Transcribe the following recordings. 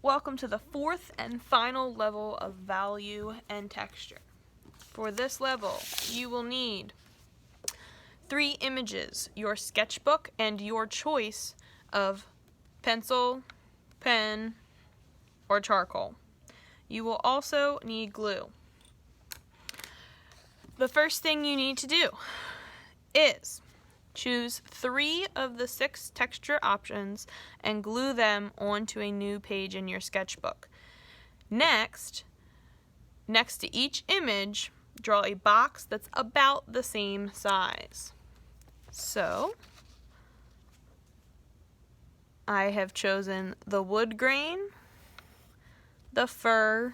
Welcome to the fourth and final level of value and texture. For this level, you will need 3 images, your sketchbook, and your choice of pencil, pen, or charcoal. You will also need glue. The first thing you need to do is choose 3 of the 6 texture options and glue them onto a new page in your sketchbook. Next to each image, draw a box that's about the same size. So, I have chosen the wood grain, the fur,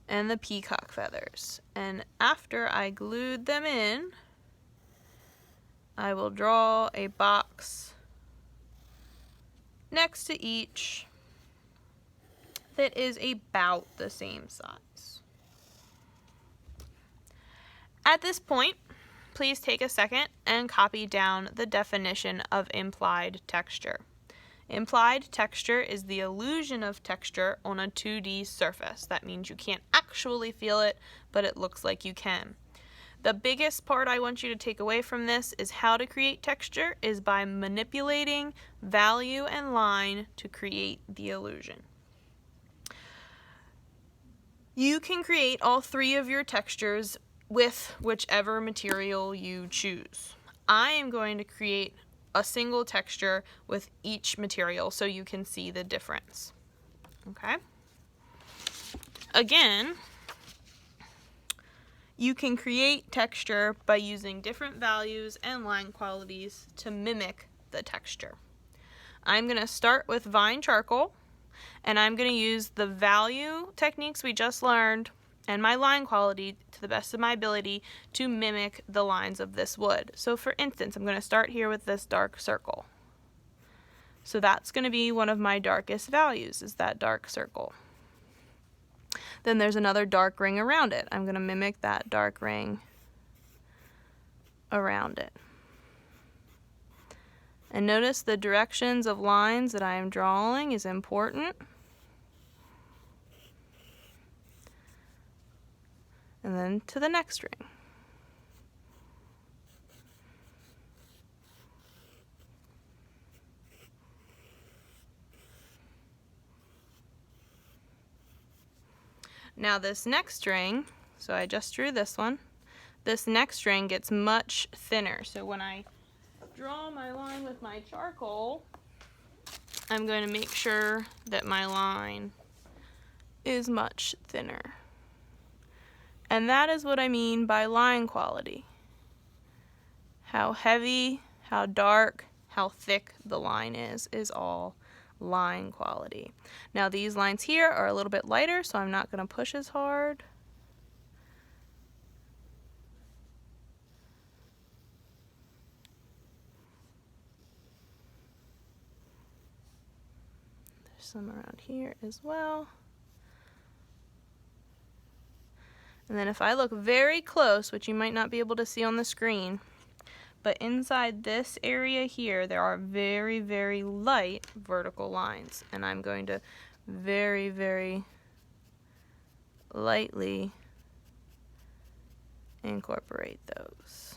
and the peacock feathers. And after I glued them in, I will draw a box next to each that is about the same size. At this point, please take a second and copy down the definition of implied texture. Implied texture is the illusion of texture on a 2D surface. That means you can't actually feel it, but it looks like you can. The biggest part I want you to take away from this is how to create texture is by manipulating value and line to create the illusion. You can create all 3 of your textures with whichever material you choose. I am going to create a single texture with each material so you can see the difference. Okay? Again, you can create texture by using different values and line qualities to mimic the texture. I'm going to start with vine charcoal, and I'm going to use the value techniques we just learned and my line quality to the best of my ability to mimic the lines of this wood. So for instance, I'm going to start here with this dark circle. So that's going to be one of my darkest values, is that dark circle. Then there's another dark ring around it. I'm going to mimic that dark ring around it. And notice the directions of lines that I am drawing is important. And then to the next ring. Now this next ring, so I just drew this one, this next ring gets much thinner. So when I draw my line with my charcoal, I'm going to make sure that my line is much thinner. And that is what I mean by line quality. How heavy, how dark, how thick the line is all line quality. Now these lines here are a little bit lighter, so I'm not going to push as hard. There's some around here as well. And then if I look very close, which you might not be able to see on the screen, but inside this area here, there are very, very light vertical lines. And I'm going to very, very lightly incorporate those.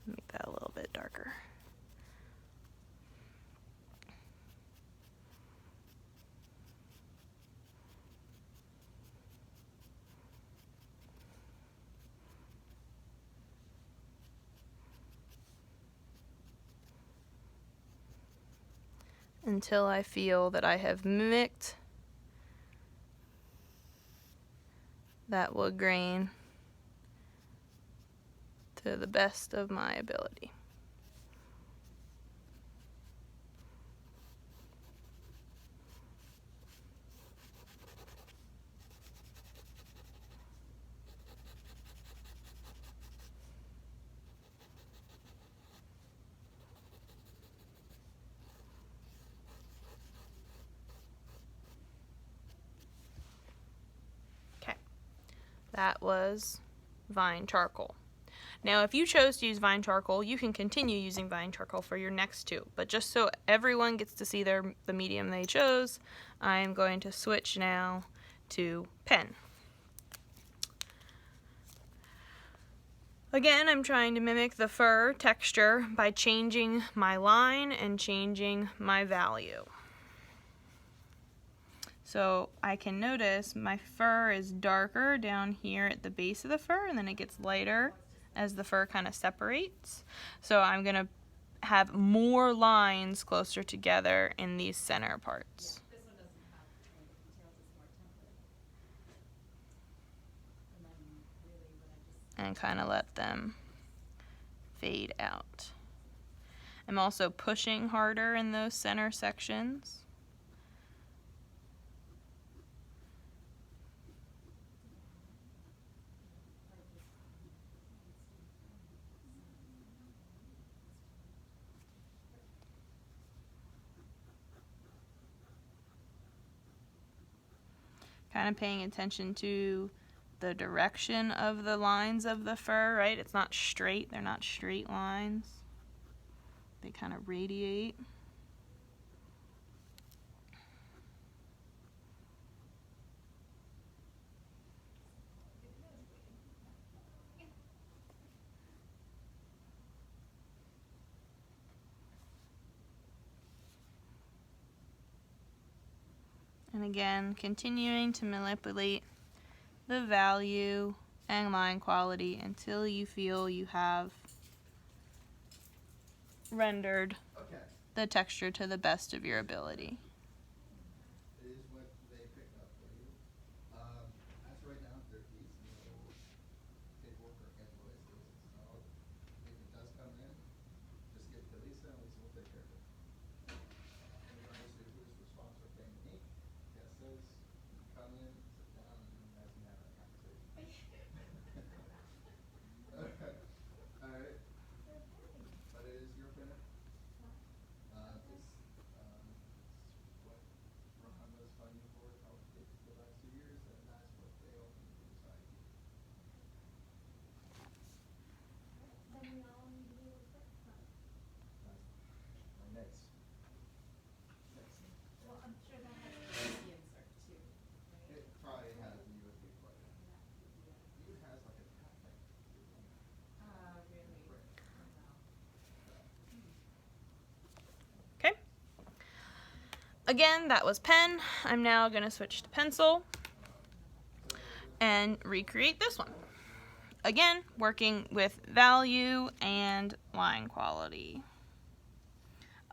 Make that a little bit darker. Until I feel that I have mimicked that wood grain to the best of my ability. That was vine charcoal. Now, if you chose to use Vine Charcoal, you can continue using Vine Charcoal for your next two. But just so everyone gets to see the medium they chose, I'm going to switch now to pen. Again, I'm trying to mimic the fur texture by changing my line and changing my value. So I can notice my fur is darker down here at the base of the fur, and then it gets lighter as the fur kind of separates. So I'm going to have more lines closer together in these center parts. And kind of let them fade out. I'm also pushing harder in those center sections. Kind of paying attention to the direction of the lines of the fur, right? It's not straight, they're not straight lines. They kind of radiate. And again, continuing to manipulate the value and line quality until you feel you have rendered the texture to the best of your ability. It is what they picked up for you. As right now, there is no paperwork or invoices, so if it does come in, just give it to Lisa and Lisa will take care of it. And obviously, who's responsible for paying the ink? Guesses, come in, sit down, and you guys can have that conversation. Alright. But it is your printer. What Ron was funding for it helped take the last 2 years, and that's what they ultimately decided. Then we all need to be able to print from. My next thing. Well, I'm sure that has a USB insert too, right? It probably has a USB plug in. It has like a tap thing. Really? Right. Okay. Again, that was pen. I'm now going to switch to pencil and recreate this one. Again, working with value and line quality.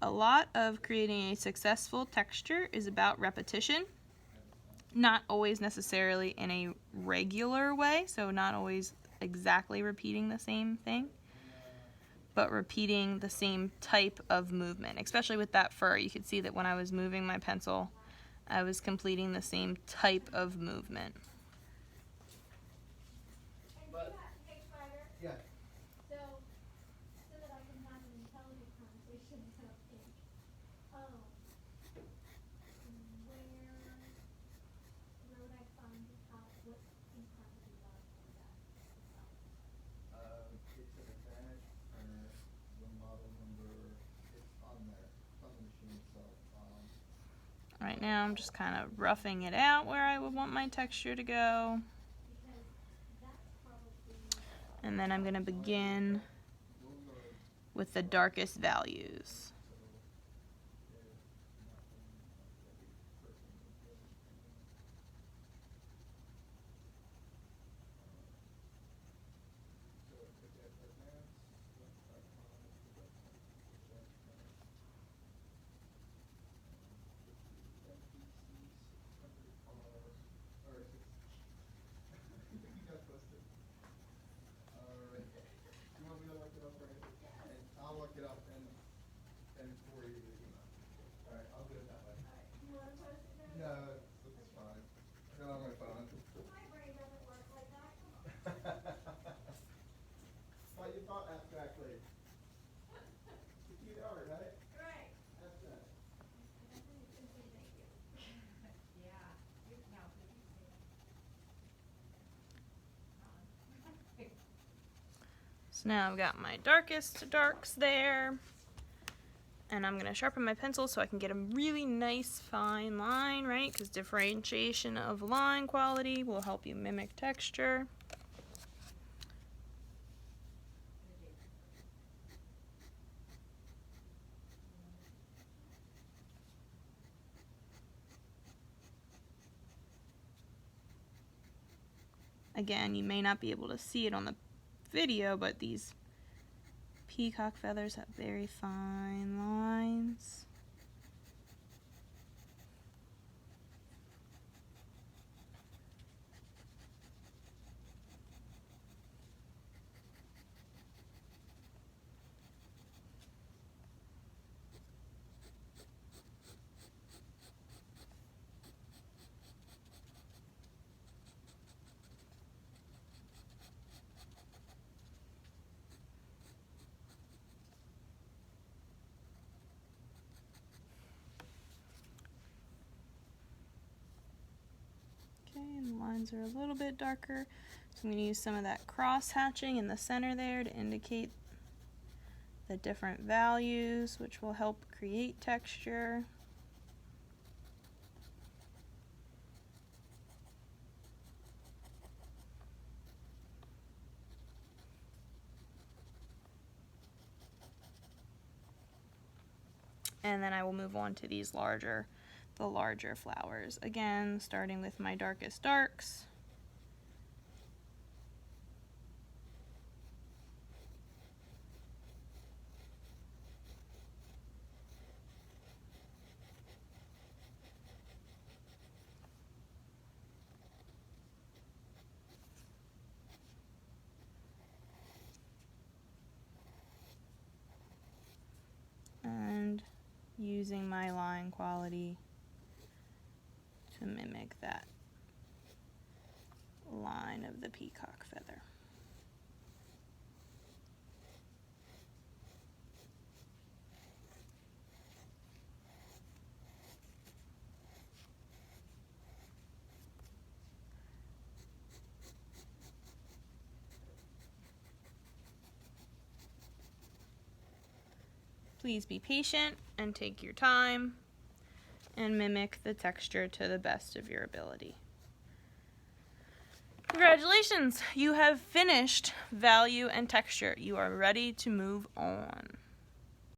A lot of creating a successful texture is about repetition, not always necessarily in a regular way, so not always exactly repeating the same thing, but repeating the same type of movement. Especially with that fur, you could see that when I was moving my pencil, I was completing the same type of movement. Hey, Spider. Yeah. So that I can have an intelligent conversation about ink. Where would I find out what ink properties are for that? It's an advantage printer, the model number, it's on there, it's on the machine itself. Right now I'm just kind of roughing it out where I would want my texture to go. Because that's probably. And then I'm going to begin with the darkest values. Alright. You want me to look it up right? And I'll look it up and So now I've got my darkest darks there. And I'm going to sharpen my pencil so I can get a really nice fine line, right? Because differentiation of line quality will help you mimic texture. Again, you may not be able to see it on the video, but these peacock feathers have very fine lines. Okay, and the lines are a little bit darker. So I'm going to use some of that cross hatching in the center there to indicate the different values, which will help create texture. And then I will move on to these the larger flowers. Again, starting with my darkest darks. And using my line quality to mimic that line of the peacock feather. Please be patient and take your time and mimic the texture to the best of your ability. Congratulations! You have finished value and texture. You are ready to move on.